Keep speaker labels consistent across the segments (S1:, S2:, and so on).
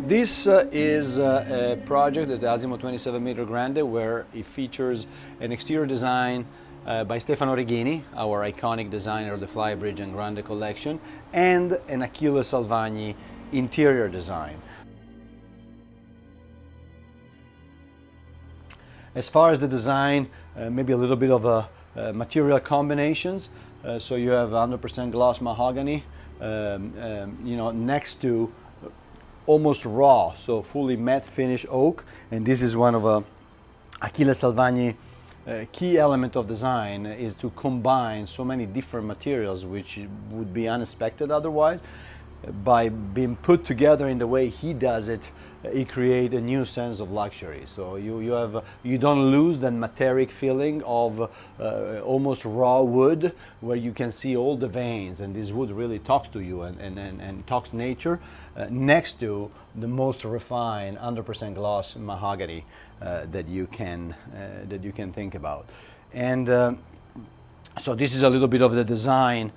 S1: This is a project at the Azimut 27 Grande where it features an exterior design by Stefano Reghini, our iconic designer of the Flybridge and Grande collection, and an Achille Salvagni interior design. As far as the design, maybe a little bit of material combinations. So you have 100% gloss mahogany, next to almost raw, so fully matte finish oak, and this is one of Achille Salvagni key element of design is to combine so many different materials which would be unexpected otherwise. By being put together in the way he does it, it creates a new sense of luxury. So you don't lose that metallic feeling of almost raw wood, where you can see all the veins, and this wood really talks to you and talks nature, next to the most refined 100% gloss mahogany that you can think about. And so this is a little bit of the design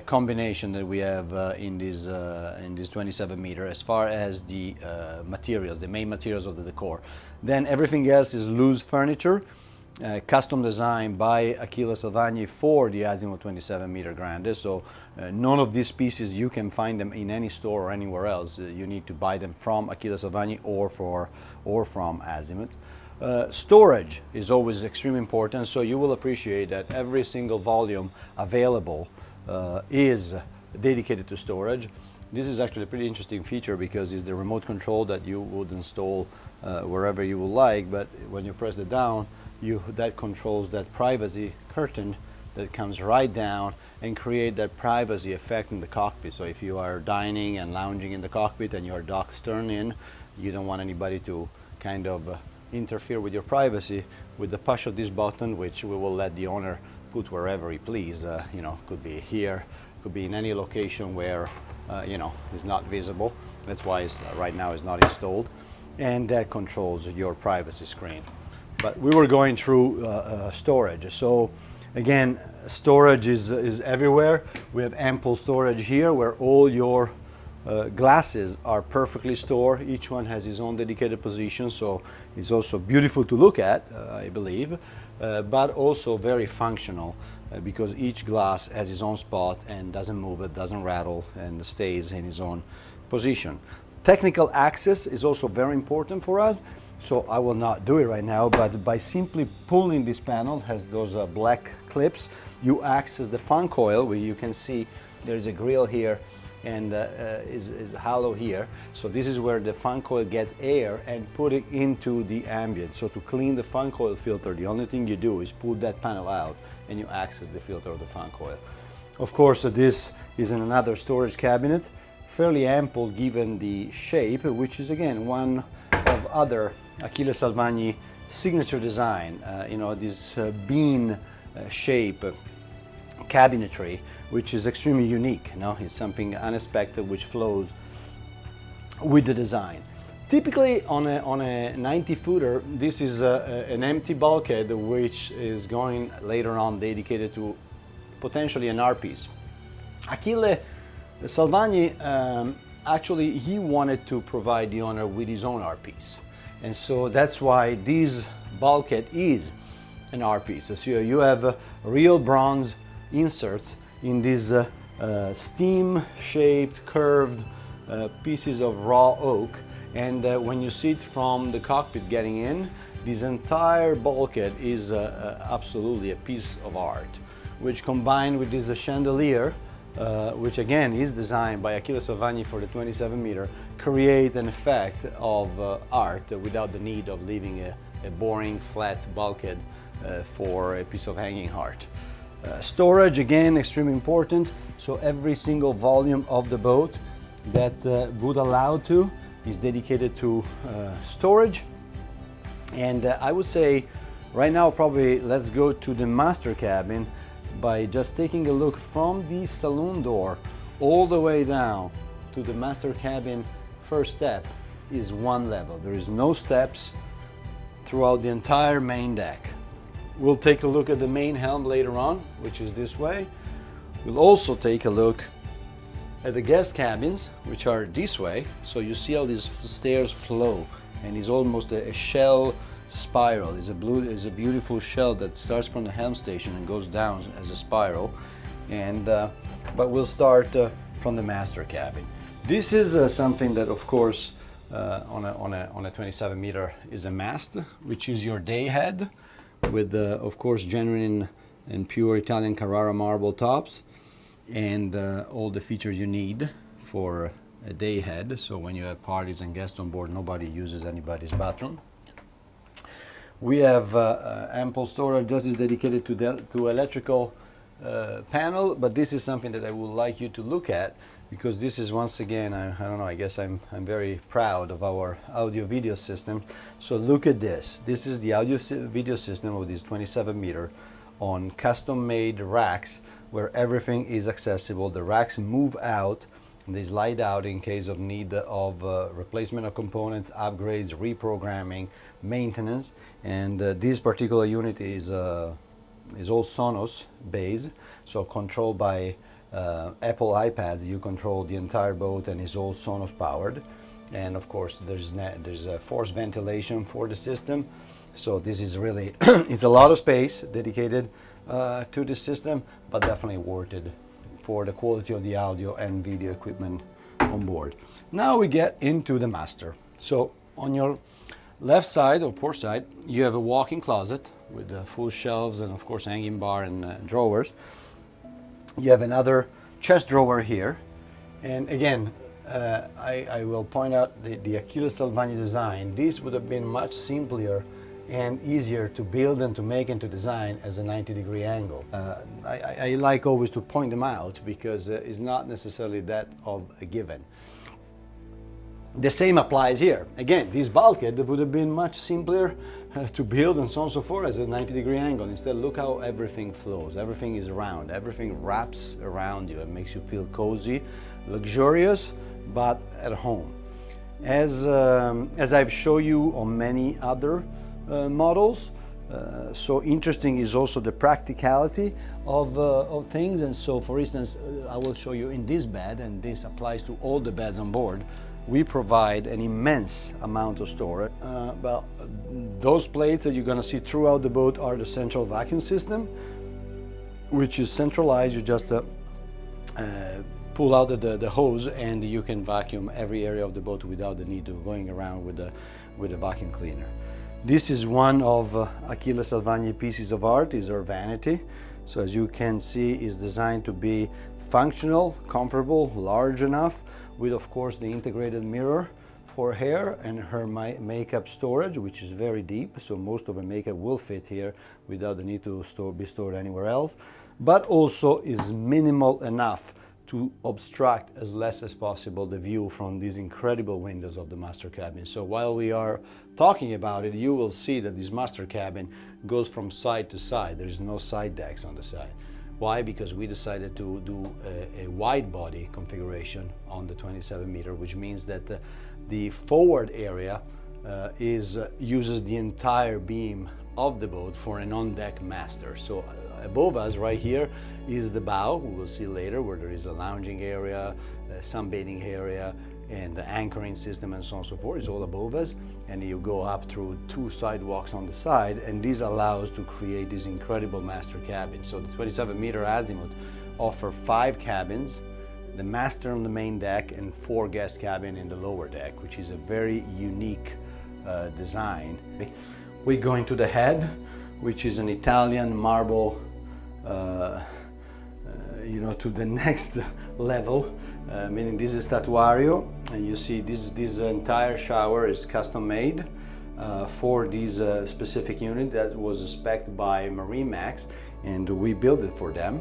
S1: combination that we have in this 27 meter as far as the materials, the main materials of the decor. Then everything else is loose furniture, custom designed by Achille Salvagni for the Azimut 27 Grande. So none of these pieces you can find them in any store or anywhere else. You need to buy them from Achille Salvagni or from Azimut. Storage is always extremely important, so you will appreciate that every single volume available is dedicated to storage. This is actually a pretty interesting feature because it's the remote control that you would install wherever you would like, but when you press it down, that controls that privacy curtain that comes right down and create that privacy effect in the cockpit. So if you are dining and lounging in the cockpit and your dock stern in, you don't want anybody to kind of interfere with your privacy. With the push of this button, which we will let the owner put wherever he please, could be here, could be in any location where is not visible. That's why right now it's not installed, and that controls your privacy screen. But we were going through storage. So again, storage is everywhere. We have ample storage here where all your glasses are perfectly stored. Each one has his own dedicated position, so it's also beautiful to look at, I believe, but also very functional because each glass has its own spot and doesn't move, it doesn't rattle, and stays in its own position. Technical access is also very important for us, so I will not do it right now, but by simply pulling this panel, has those black clips, you access the fan coil, where you can see there's a grill here and is hollow here. So this is where the fan coil gets air and put it into the ambient. So to clean the fan coil filter, the only thing you do is pull that panel out and you access the filter of the fan coil. Of course, this is in another storage cabinet, fairly ample given the shape, which is again one of other Achille Salvagni signature design. This bean shape cabinetry, which is extremely unique. It's something unexpected which flows with the design. Typically on a 90-footer, this is an empty bulkhead which is going later on dedicated to potentially an art piece. Achille Salvagni actually he wanted to provide the owner with his own art piece, and so that's why this bulkhead is an art piece. So you have real bronze inserts in these steam-shaped, curved pieces of raw oak, and when you see it from the cockpit getting in, this entire bulkhead is absolutely a piece of art, which combined with this chandelier, which again is designed by Achille Salvagni for the 27 meter, create an effect of art without the need of leaving a boring flat bulkhead for a piece of hanging art. Storage, again, extremely important. So every single volume of the boat that would allow to is dedicated to storage. And I would say right now probably let's go to the master cabin by just taking a look from the saloon door all the way down to the master cabin. First step is one level. There is no steps throughout the entire main deck. We'll take a look at the main helm later on, which is this way. We'll also take a look at the guest cabins, which are this way. So you see how these stairs flow, and it's almost a shell spiral. It's a beautiful shell that starts from the helm station and goes down as a spiral. And but we'll start from the master cabin. This is something that, of course, on a 27-meter is a mast, which is your day head, with of course genuine and pure Italian Carrara marble tops, and all the features you need for a day head. So when you have parties and guests on board, nobody uses anybody's bathroom. We have ample storage. This is dedicated to electrical panel, but this is something that I would like you to look at, because this is, once again, I don't know, I guess I'm very proud of our audio video system. So look at this. This is the audio video system of this 27-meter on custom made racks where everything is accessible. The racks move out and they slide out in case of need of replacement of components, upgrades, reprogramming, maintenance. And this particular unit is all Sonos based, so controlled by Apple iPads. You control the entire boat, and it's all Sonos powered. And of course there's a forced ventilation for the system. So this is really it's a lot of space dedicated to the system, but definitely worth it for the quality of the audio and video equipment on board. Now we get into the master. So on your left side or port side, you have a walk-in closet with full shelves and of course hanging bar and drawers. You have another chest drawer here, and again I will point out the Achille Salvagni design. This would have been much simpler and easier to build and to make and to design as a 90-degree angle. I like always to point them out because it's not necessarily that of a given. The same applies here. Again, this bulkhead would have been much simpler to build and so on and so forth as a 90-degree angle. Instead, look how everything flows. Everything is round. Everything wraps around you and makes you feel cozy, luxurious, but at home. As I've shown you on many other models, so interesting is also the practicality of things. And so, for instance, I will show you in this bed, and this applies to all the beds on board. We provide an immense amount of storage. Well, those plates that you're going to see throughout the boat are the central vacuum system, which is centralized. You just pull out the hose and you can vacuum every area of the boat without the need of going around with a vacuum cleaner. This is one of Achille Salvagni pieces of art, is our vanity. So as you can see, is designed to be functional, comfortable, large enough, with of course the integrated mirror for hair and her makeup storage, which is very deep, so most of her makeup will fit here without the need to be stored anywhere else, but also is minimal enough to obstruct as less as possible the view from these incredible windows of the master cabin. So while we are talking about it, you will see that this master cabin goes from side to side. There is no side decks on the side. Why? Because we decided to do a wide body configuration on the 27-meter, which means that the forward area uses the entire beam of the boat for an on-deck master. So above us right here is the bow, we will see later, where there is a lounging area, sunbathing area, and the anchoring system and so on and so forth is all above us. And you go up through two sidewalks on the side, and this allows to create this incredible master cabin. So the 27-meter Azimut offer 5 cabins, the master on the main deck and 4 guest cabin in the lower deck, which is a very unique design. We go into the head, which is an Italian marble, to the next level, meaning this is statuario, and you see this entire shower is custom made for this specific unit that was spec'd by MarineMax, and we built it for them.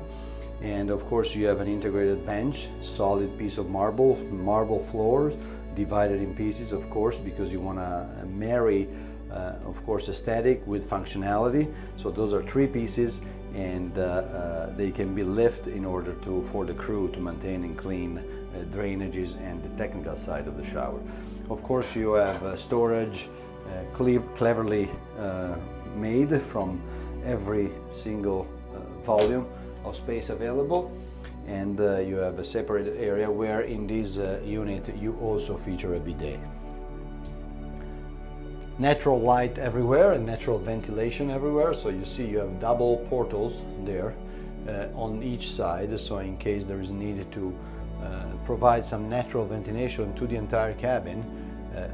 S1: And of course you have an integrated bench, solid piece of marble floors, divided in pieces, of course, because you want to marry of course aesthetic with functionality. So those are 3 pieces, and they can be lifted in order for the crew to maintain and clean drainages and the technical side of the shower. Of course you have storage cleverly made from every single volume of space available. and you have a separated area where in this unit you also feature a bidet. Natural light everywhere and natural ventilation everywhere, so you see you have double portals there on each side, so in case there is need to provide some natural ventilation to the entire cabin,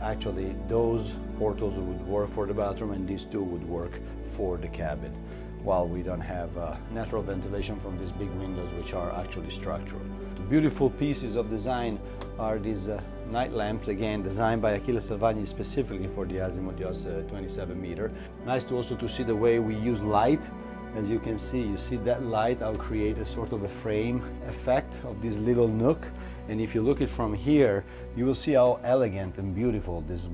S1: actually those portals would work for the bathroom and these two would work for the cabin, while we don't have natural ventilation from these big windows, which are actually structural. The beautiful pieces of design are these night lamps, again designed by Achille Salvagni specifically for the Azimut 27 meter. Nice to also to see the way we use light. As you can see, you see that light, I'll create a sort of a frame effect of this little nook. And if you look it from here, you will see how elegant and beautiful this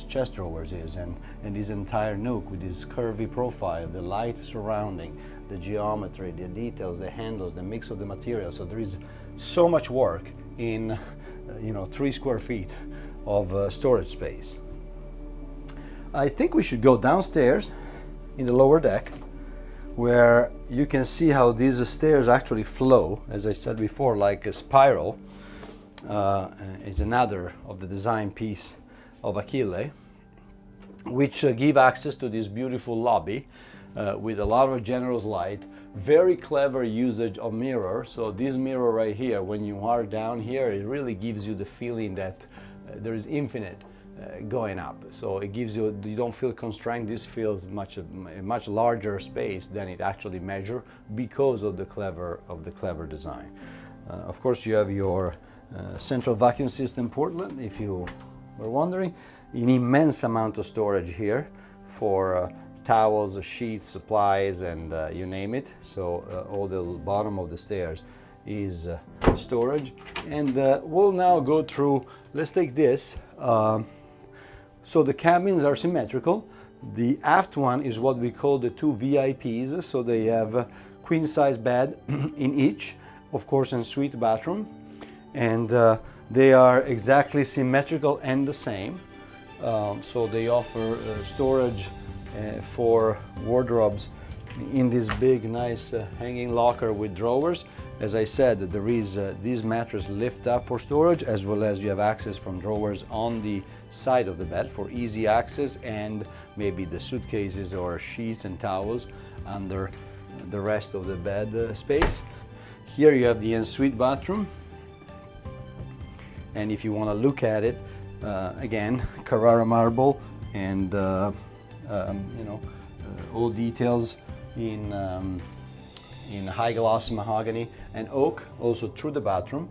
S1: chest drawers is, and this entire nook with this curvy profile, the light surrounding, the geometry, the details, the handles, the mix of the materials. So there is so much work in 3 square feet of storage space. I think we should go downstairs in the lower deck, where you can see how these stairs actually flow, as I said before, like a spiral. Is another of the design piece of Achille, which give access to this beautiful lobby with a lot of generous light, very clever usage of mirror. So this mirror right here, when you are down here, it really gives you the feeling that there is infinite going up, so it gives you don't feel constrained. This feels a much larger space than it actually measures because of the clever design. Of course, you have your central vacuum system Portland, if you were wondering. An immense amount of storage here for towels, sheets, supplies, and you name it. So all the bottom of the stairs is storage, and we'll now go through. Let's take this. So the cabins are symmetrical. The aft one is what we call the 2 VIPs, so they have a queen size bed in each, of course, en suite bathroom, and they are exactly symmetrical and the same. So they offer storage for wardrobes in this big nice hanging locker with drawers. As I said, there is this mattress lift up for storage, as well as you have access from drawers on the side of the bed for easy access, and maybe the suitcases or sheets and towels under the rest of the bed space. Here you have the ensuite bathroom, and if you want to look at it, again, Carrara marble and all details in high gloss mahogany and oak, also through the bathroom.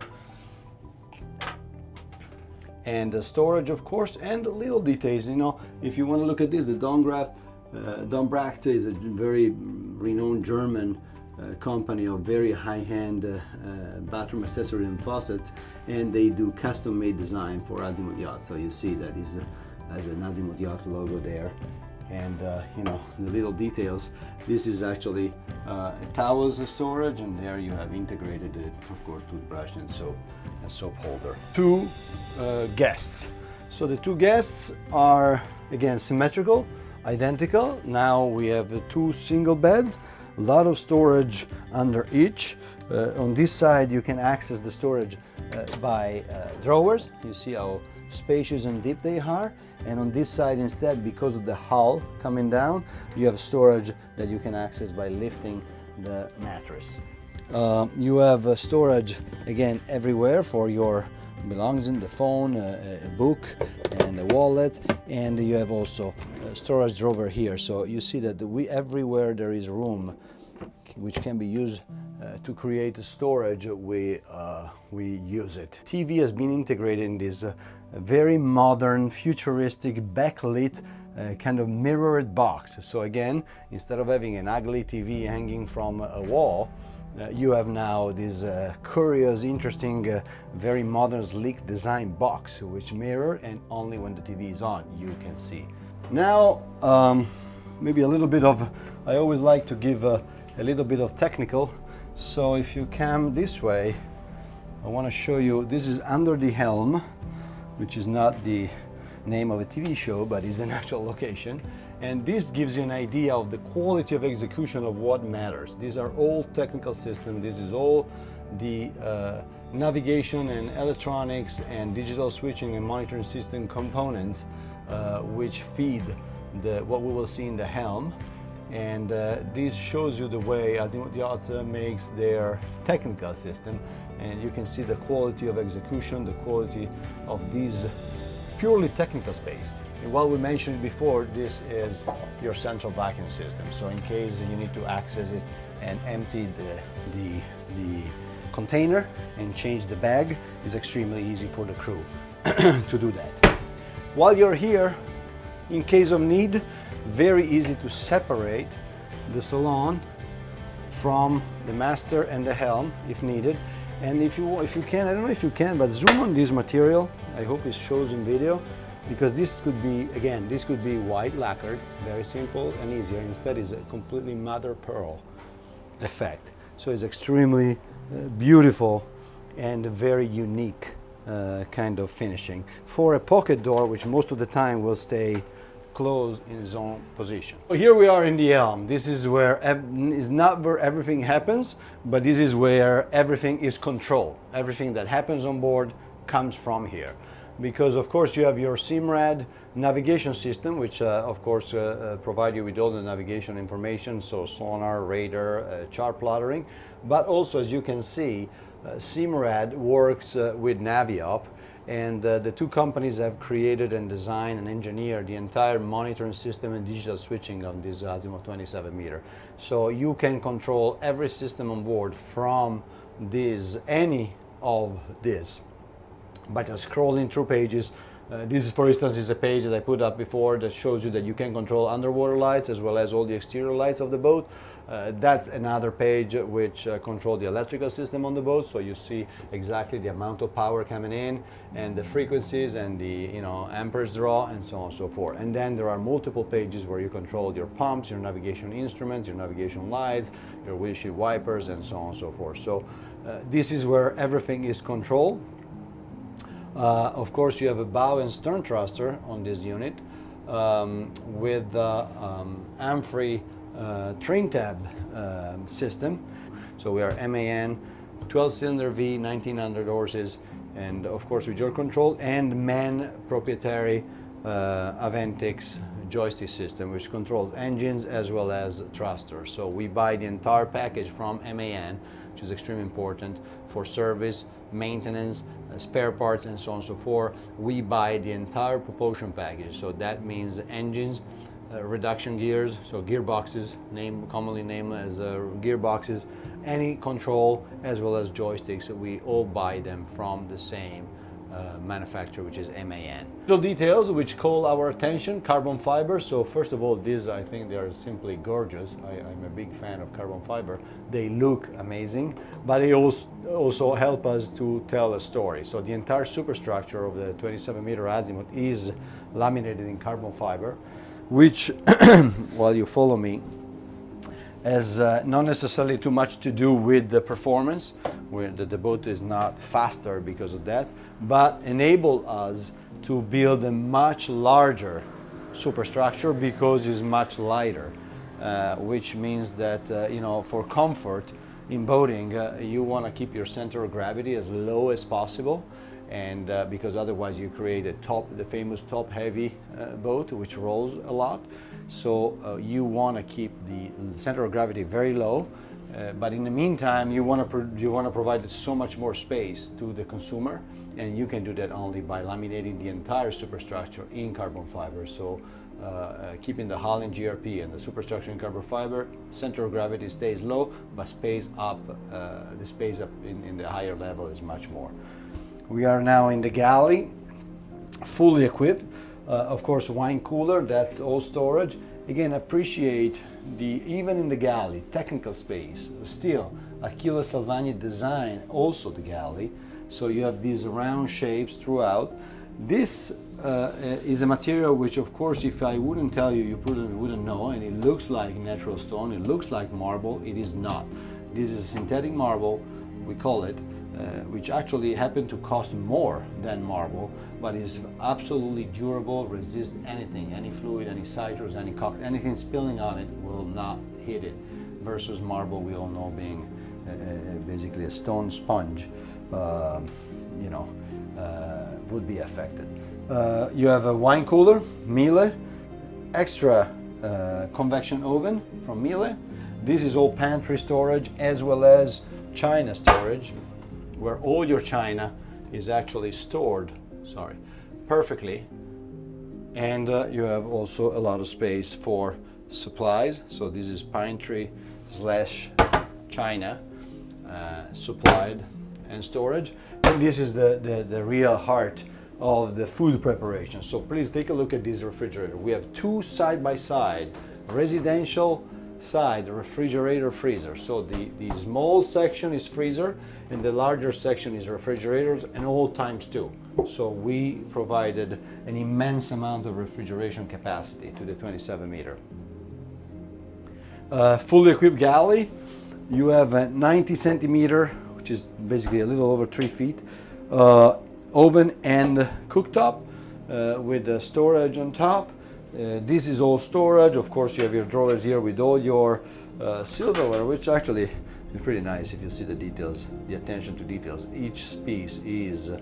S1: And the storage, of course, and the little details. If you want to look at this, the Dombracht is a very renowned German company of very high-end bathroom accessories and faucets, and they do custom-made design for Azimut Yacht. So you see that is has an Azimut Yacht logo there, and the little details. This is actually towels storage, and there you have integrated, of course, toothbrush and soap holder. 2 guests. So the 2 guests are again symmetrical, identical. Now we have 2 single beds, a lot of storage under each. On this side you can access the storage by drawers. You see how spacious and deep they are. And on this side instead, because of the hull coming down, you have storage that you can access by lifting the mattress. You have storage again everywhere for your belongings, the phone, a book and a wallet, and you have also storage drawer here. So you see that everywhere there is room which can be used to create storage, we use it. TV has been integrated in this very modern, futuristic, backlit kind of mirrored box. So again, instead of having an ugly TV hanging from a wall, you have now this curious, interesting, very modern, sleek design box which mirror, and only when the TV is on you can see. Now maybe a little bit of, I always like to give a little bit of technical. So if you come this way, I want to show you, this is Under the Helm, which is not the name of a TV show, but is an actual location. And this gives you an idea of the quality of execution of what matters. These are all technical systems. This is all the navigation and electronics and digital switching and monitoring system components which feed what we will see in the helm. And this shows you the way Azimut Yachts makes their technical system, and you can see the quality of execution, the quality of this purely technical space. And what we mentioned before, this is your central vacuum system. So in case you need to access it and empty the container and change the bag, it's extremely easy for the crew to do that. While you're here, in case of need, very easy to separate the salon from the master and the helm if needed. And if you can, I don't know if you can, but zoom on this material. I hope it shows in video, because this could be, again, this could be white lacquered, very simple and easier. Instead, it's a completely mother pearl effect. So it's extremely beautiful and very unique kind of finishing for a pocket door, which most of the time will stay closed in its own position. So here we are in the helm. This is where is not where everything happens, but this is where everything is controlled. Everything that happens on board comes from here, because of course you have your Simrad navigation system, which of course provide you with all the navigation information, so sonar, radar, chart plottering. But also, as you can see, Simrad works with Naviop, and the two companies have created and designed and engineered the entire monitoring system and digital switching on this Azimut 27 meter. So you can control every system on board from any of this by just scrolling through pages. This, for instance, is a page that I put up before that shows you that you can control underwater lights as well as all the exterior lights of the boat. That's another page which controls the electrical system on the boat, so you see exactly the amount of power coming in and the frequencies and the amperes draw and so on and so forth. And then there are multiple pages where you control your pumps, your navigation instruments, your navigation lights, your windshield wipers, and so on and so forth. So this is where everything is controlled. Of course, you have a bow and stern thruster on this unit with AMFRE train tab system. So we are MAN 12-cylinder V, 1900 horses, and of course with your control, and MAN proprietary Aventix joystick system, which controls engines as well as thrusters. So we buy the entire package from MAN, which is extremely important for service, maintenance, spare parts, and so on and so forth. We buy the entire propulsion package, so that means engines, reduction gears, so gearboxes, commonly named as gearboxes, any control as well as joysticks. So we all buy them from the same manufacturer, which is MAN. Little details which call our attention: carbon fiber. So first of all, these, I think they are simply gorgeous. I'm a big fan of carbon fiber. They look amazing, but they also help us to tell a story. So the entire superstructure of the 27-meter Azimut is laminated in carbon fiber, which, while you follow me, has not necessarily too much to do with the performance, where the boat is not faster because of that, but enable us to build a much larger superstructure because it's much lighter, which means that for comfort in boating, you want to keep your center of gravity as low as possible, and because otherwise you create the famous top-heavy boat which rolls a lot. So you want to keep the center of gravity very low, but in the meantime you want to provide so much more space to the consumer, and you can do that only by laminating the entire superstructure in carbon fiber. So keeping the hull in GRP and the superstructure in carbon fiber, center of gravity stays low, but the space up in the higher level is much more. We are now in the galley, fully equipped. Of course, wine cooler, that's all storage. Again, appreciate even in the galley, technical space. Still, Achille Salvagni designed also the galley, so you have these round shapes throughout. This is a material which, of course, if I wouldn't tell you, you probably wouldn't know, and it looks like natural stone, it looks like marble. It is not. This is a synthetic marble, we call it, which actually happened to cost more than marble, but is absolutely durable, resists anything, any fluid, any citrus, anything spilling on it will not hit it, versus marble, we all know, being basically a stone sponge, you know, would be affected. You have a wine cooler, Miele, extra convection oven from Miele. This is all pantry storage as well as china storage, where all your china is actually stored, perfectly. And you have also a lot of space for supplies. So this is pantry slash china supplied and storage. And this is the real heart of the food preparation. So please take a look at this refrigerator. We have two side-by-side, residential side refrigerator freezer. So the small section is freezer and the larger section is refrigerators, and all times two. So we provided an immense amount of refrigeration capacity to the 27 meter. Fully equipped galley. You have a 90 centimeter, which is basically a little over 3 feet, oven and cooktop with storage on top. This is all storage. Of course, you have your drawers here with all your silverware, which actually is pretty nice if you see the details, the attention to details. Each piece is a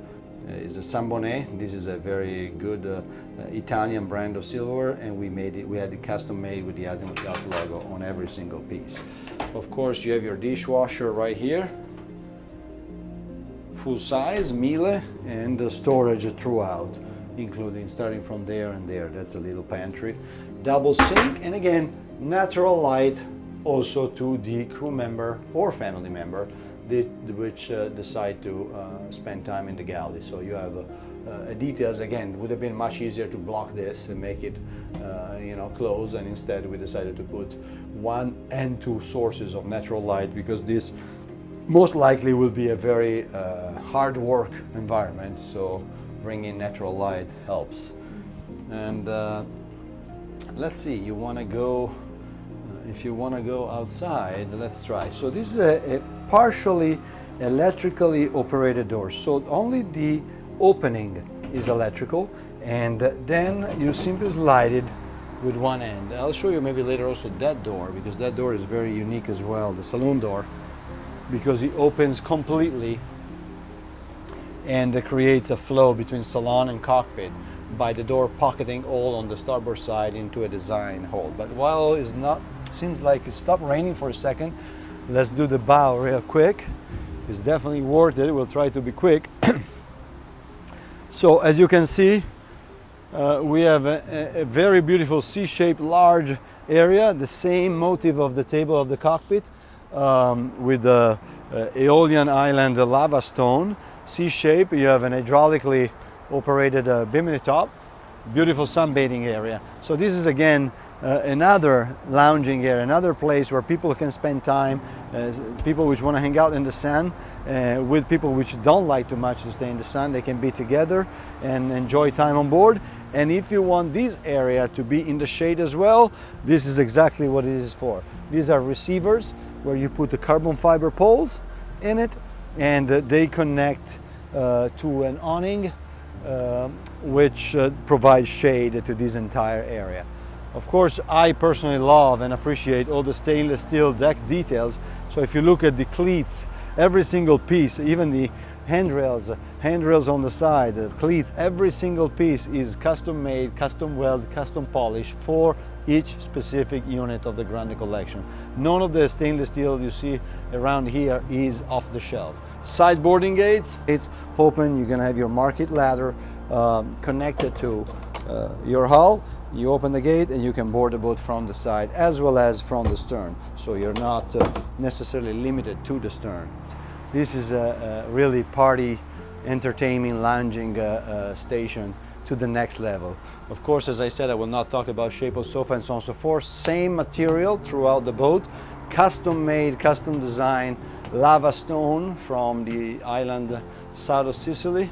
S1: Sambonnet. This is a very good Italian brand of silverware, and we had it custom made with the Azimut logo on every single piece. Of course, you have your dishwasher right here, full size, Miele, and the storage throughout, including starting from there and there. That's a little pantry. Double sink, and again, natural light also to the crew member or family member which decide to spend time in the galley. So you have details. Again, would have been much easier to block this and make it you know, close, and instead we decided to put 1 and 2 sources of natural light, because this most likely will be a very hard work environment, so bringing natural light helps. And let's see, you want to go, if you want to go outside, let's try. So this is a partially electrically operated door, so only the opening is electrical, and then you simply slide it with one end. I'll show you maybe later also that door, because that door is very unique as well, the saloon door, because it opens completely and creates a flow between salon and cockpit by the door pocketing all on the starboard side into a design hole. But while it's not, it seems like it stopped raining for a second, let's do the bow real quick. It's definitely worth it. We'll try to be quick. So as you can see, we have a very beautiful C-shaped large area, the same motif of the table of the cockpit, with the Aeolian Island lava stone. C-shape, you have an hydraulically operated bimini top, beautiful sunbathing area. So this is again another lounging area, another place where people can spend time, people which want to hang out in the sun, with people which don't like too much to stay in the sun. They can be together and enjoy time on board. And if you want this area to be in the shade as well, this is exactly what it is for. These are receivers where you put the carbon fiber poles in it, and they connect to an awning which provides shade to this entire area. Of course, I personally love and appreciate all the stainless steel deck details. So if you look at the cleats, every single piece, even the handrails on the side, the cleats, every single piece is custom made, custom welded, custom polished for each specific unit of the Grande collection. None of the stainless steel you see around here is off the shelf. Side boarding gates, it's open. You're gonna have your market ladder connected to your hull. You open the gate and you can board the boat from the side as well as from the stern. So you're not necessarily limited to the stern. This is a really party, entertaining, lounging station to the next level. Of course, as I said, I will not talk about shape of sofa and so on and so forth. Same material throughout the boat, custom made, custom design, lava stone from the island south of Sicily.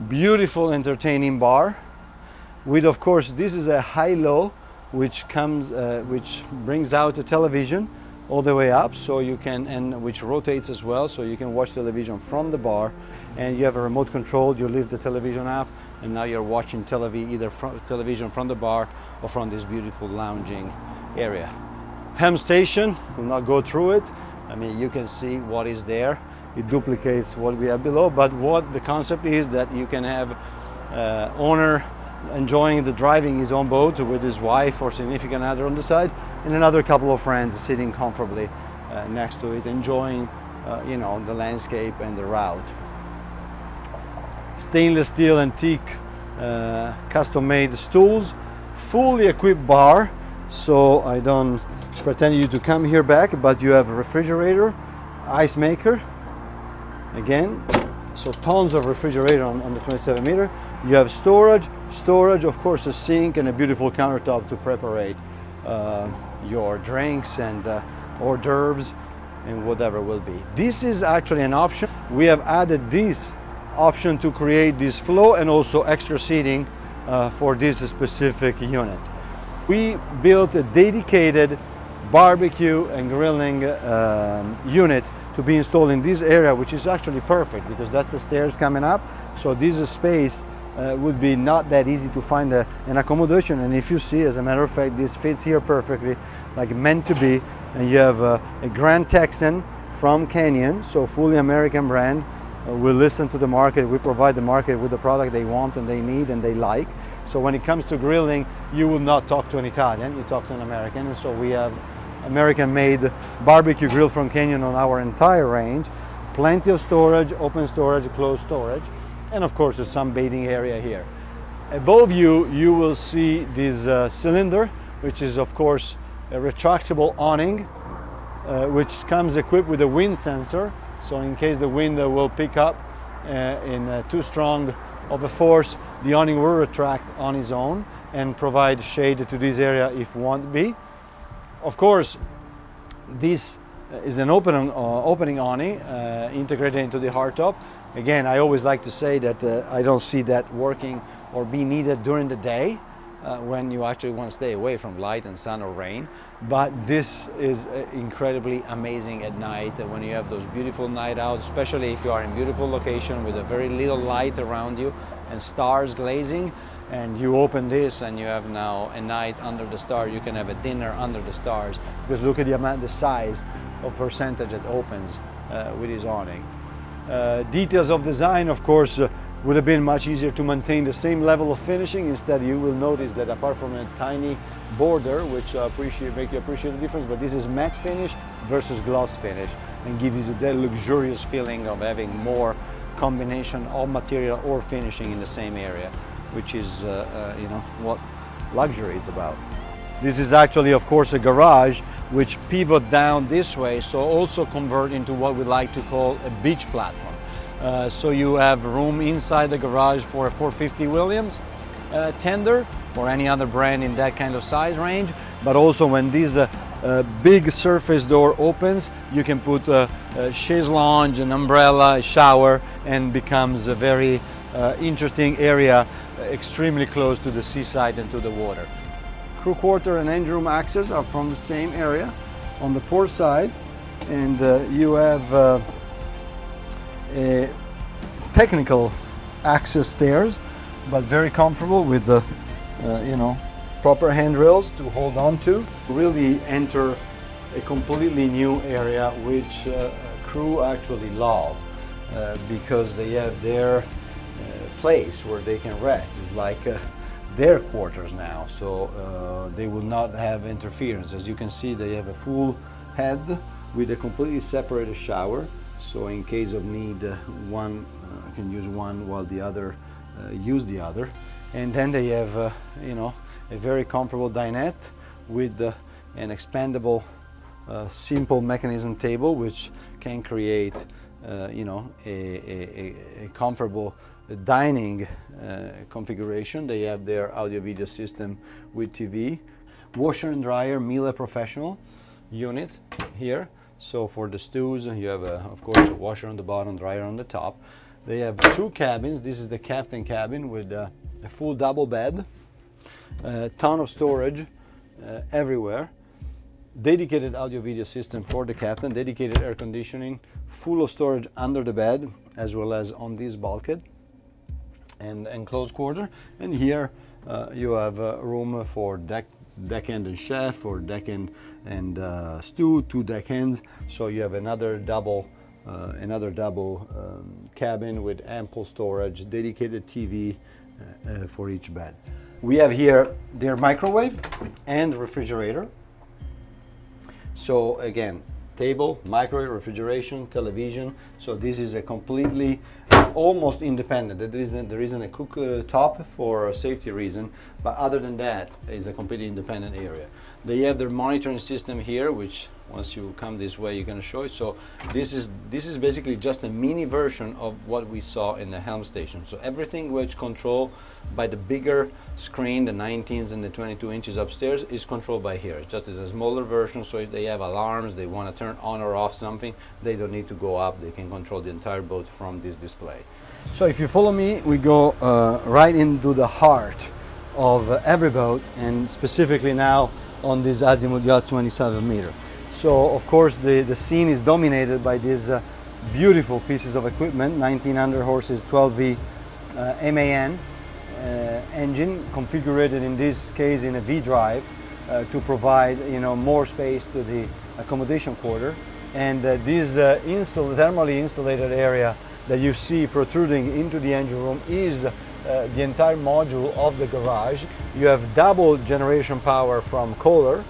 S1: Beautiful, entertaining bar. With, of course, this is a high-low, which comes, which brings out a television all the way up, so you can, and which rotates as well, so you can watch television from the bar, and you have a remote control. You lift the television up, and now you're watching either television from the bar or from this beautiful lounging area. Helm station, will not go through it. I mean, you can see what is there. It duplicates what we have below, but what the concept is that you can have owner enjoying the driving his own boat with his wife or significant other on the side, and another couple of friends sitting comfortably next to it, enjoying you know, the landscape and the route. Stainless steel antique custom-made stools, fully equipped bar, so I don't pretend you to come here back, but you have a refrigerator, ice maker, again, so tons of refrigerator on the 27 meter. You have storage, of course, a sink and a beautiful countertop to prepare your drinks and hors d'oeuvres and whatever will be. This is actually an option. We have added this option to create this flow and also extra seating for this specific unit. We built a dedicated barbecue and grilling unit to be installed in this area, which is actually perfect because that's the stairs coming up. So this space would be not that easy to find an accommodation. And if you see, as a matter of fact, this fits here perfectly, like meant to be. And you have a Grand Texan from Canyon, so fully American brand. We listen to the market, we provide the market with the product they want and they need and they like. So when it comes to grilling, you will not talk to an Italian, you talk to an American. And so we have American-made barbecue grill from Canyon on our entire range. Plenty of storage, open storage, closed storage, and of course there's some bathing area here. Above you, you will see this cylinder, which is of course a retractable awning, which comes equipped with a wind sensor. So in case the wind will pick up in too strong of a force, the awning will retract on its own and provide shade to this area if want be. Of course, this is an opening awning integrated into the hardtop. Again, I always like to say that I don't see that working or be needed during the day when you actually want to stay away from light and sun or rain. But this is incredibly amazing at night when you have those beautiful night out, especially if you are in beautiful location with a very little light around you and stars glazing. And you open this and you have now a night under the stars. You can have a dinner under the stars because look at the size of percentage it opens with this awning. Details of design, of course, would have been much easier to maintain the same level of finishing. Instead, you will notice that apart from a tiny border, which make you appreciate the difference, but this is matte finish versus gloss finish and gives you that luxurious feeling of having more combination of material or finishing in the same area, which is you know, what luxury is about. This is actually, of course, a garage which pivot down this way, so also convert into what we like to call a beach platform. So you have room inside the garage for a 450 Williams tender or any other brand in that kind of size range, but also when this big surface door opens, you can put a chaise lounge, an umbrella, a shower, and becomes a very interesting area, extremely close to the seaside and to the water. Crew quarter and engine room access are from the same area on the port side, and you have a technical access stairs, but very comfortable with the you know, proper handrails to hold on to. Really enter a completely new area which crew actually love because they have their place where they can rest. It's like their quarters now, so they will not have interference. As you can see, they have a full head with a completely separated shower, so in case of need, one can use one while the other use the other. And then they have you know, a very comfortable dinette with an expandable simple mechanism table, which can create you know, a comfortable dining configuration. They have their audio video system with TV. Washer and dryer Miele Professional unit here. So for the stews, you have of course a washer on the bottom, dryer on the top. They have two cabins. This is the captain cabin with a full double bed, a ton of storage everywhere. Dedicated audio video system for the captain, dedicated air conditioning, full of storage under the bed as well as on this bulkhead and enclosed quarter. And here you have room for deck deckhand and chef, or deckhand and stew, 2 deckhands. So you have another double cabin with ample storage, dedicated TV for each bed. We have here their microwave and refrigerator. So again, table, microwave, refrigeration, television. So this is a completely almost independent. There isn't a cooktop for a safety reason, but other than that, it's a completely independent area. They have their monitoring system here, which once you come this way, you're going to show it. So this is basically just a mini version of what we saw in the helm station. So everything which controlled by the bigger screen, the 19s and the 22 inches upstairs, is controlled by here. It's just as a smaller version, so if they have alarms, they want to turn on or off something, they don't need to go up. They can control the entire boat from this display. So if you follow me, we go right into the heart of every boat, and specifically now on this Azimut Yacht 27-meter. So of course the scene is dominated by these beautiful pieces of equipment, 1900 horses 12V MAN engine, configured in this case in a V drive to provide more space to the accommodation quarter. And this thermally insulated area that you see protruding into the engine room is the entire module of the garage. You have double generation power from Coil,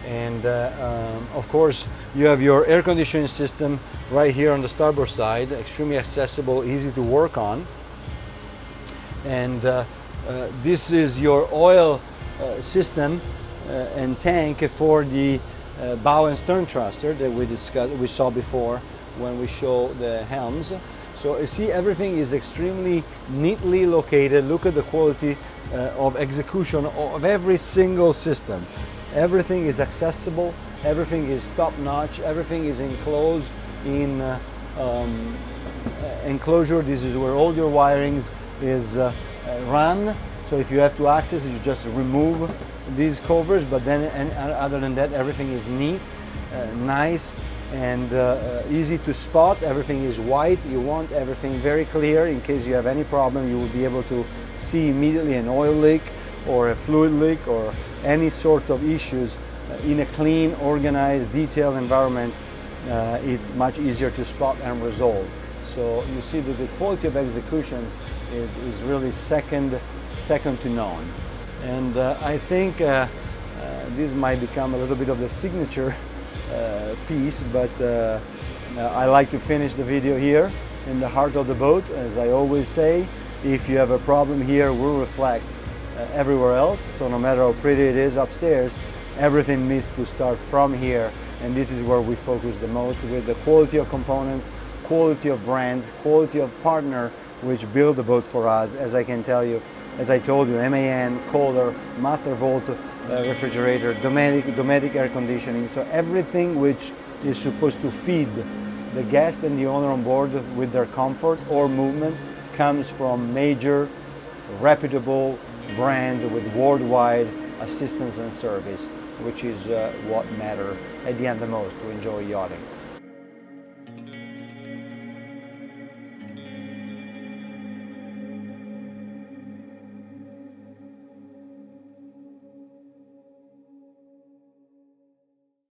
S1: and of course you have your air conditioning system right here on the starboard side, extremely accessible, easy to work on. And this is your oil system and tank for the bow and stern thruster that we saw before when we show the helms. So you see, everything is extremely neatly located. Look at the quality of execution of every single system. Everything is accessible, everything is top-notch, everything is enclosed in enclosure. This is where all your wirings is run. So if you have to access it, you just remove these covers, but then other than that, everything is neat, nice, and easy to spot. Everything is white. You want everything very clear. In case you have any problem, you will be able to see immediately an oil leak or a fluid leak or any sort of issues. In a clean, organized, detailed environment, it's much easier to spot and resolve. So you see that the quality of execution is really second to none. And I think this might become a little bit of the signature piece, but I like to finish the video here in the heart of the boat. As I always say, if you have a problem here, we'll reflect everywhere else. So no matter how pretty it is upstairs, everything needs to start from here, and this is where we focus the most, with the quality of components, quality of brands, quality of partner which build the boats for us. As I can tell you, as I told you, MAN, Coil, Master Vault refrigerator, Dometic air conditioning. So everything which is supposed to feed the guest and the owner on board with their comfort or movement comes from major, reputable brands with worldwide assistance and service, which is what matters at the end the most to enjoy yachting.